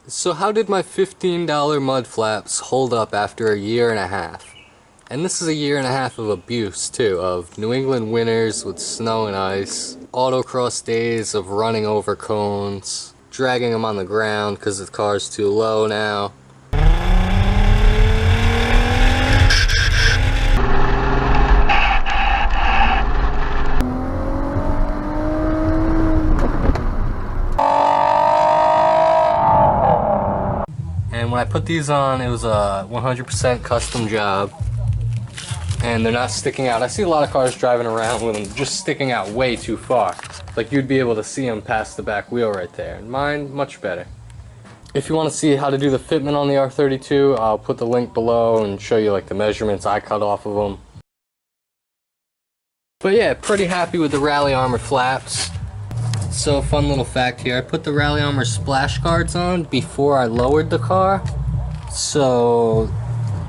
So how did my $15 mud flaps hold up after a year and a half? And this is a year and a half of abuse too, of New England winters with snow and ice, autocross days of running over cones, dragging them on the ground because the car's too low now. And when I put these on, it was a 100% custom job, and they're not sticking out. I see a lot of cars driving around with them just sticking out way too far. Like you'd be able to see them past the back wheel right there. And mine, much better. If you want to see how to do the fitment on the R32, I'll put the link below and show you like the measurements I cut off of them. But yeah, pretty happy with the Rally Armor flaps. So fun little fact here, I put the Rally Armor splash guards on before I lowered the car. So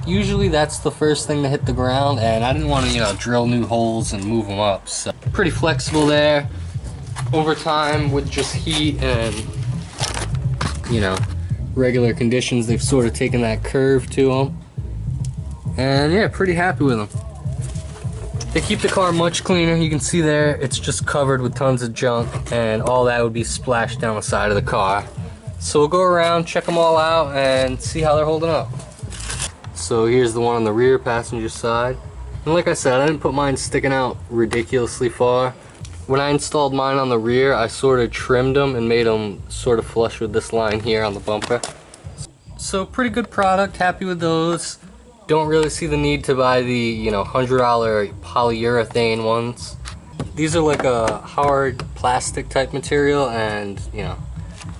usually that's the first thing to hit the ground, and I didn't want to, drill new holes and move them up. So pretty flexible there. Over time with just heat and, regular conditions, they've sort of taken that curve to them. And yeah, pretty happy with them. They keep the car much cleaner. You can see there, it's just covered with tons of junk, and all that would be splashed down the side of the car. So we'll go around, check them all out, and see how they're holding up. So here's the one on the rear passenger side. And like I said, I didn't put mine sticking out ridiculously far. When I installed mine on the rear, I sort of trimmed them and made them sort of flush with this line here on the bumper. So pretty good product, happy with those. Don't really see the need to buy the, $100 polyurethane ones. These are like a hard plastic type material, and,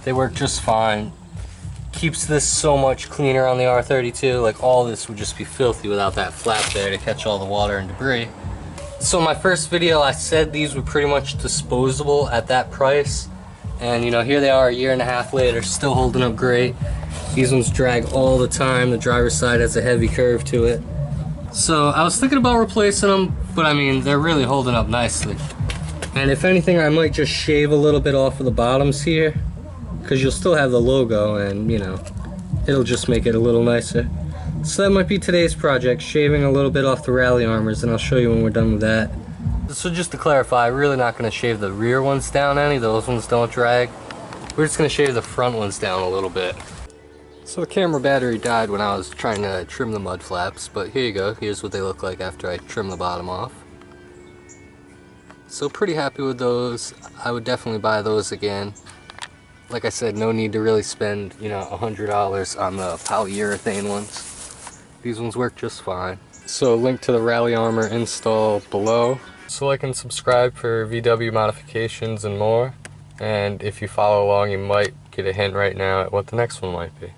they work just fine. Keeps this so much cleaner on the R32. Like, all this would just be filthy without that flap there to catch all the water and debris. So in my first video, I said these were pretty much disposable at that price. And, here they are a year and a half later, still holding up great. These ones drag all the time. The driver's side has a heavy curve to it. So I was thinking about replacing them, but I mean, they're really holding up nicely. And if anything, I might just shave a little bit off of the bottoms here, because you'll still have the logo, and it'll just make it a little nicer. So that might be today's project, shaving a little bit off the Rally Armors, and I'll show you when we're done with that. So just to clarify, I'm really not going to shave the rear ones down any. Those ones don't drag. We're just going to shave the front ones down a little bit. So the camera battery died when I was trying to trim the mud flaps, but here you go. Here's what they look like after I trim the bottom off. So pretty happy with those. I would definitely buy those again. Like I said, no need to really spend, $100 on the polyurethane ones. These ones work just fine. So link to the Rally Armor install below. So like and subscribe for VW modifications and more. And if you follow along, you might get a hint right now at what the next one might be.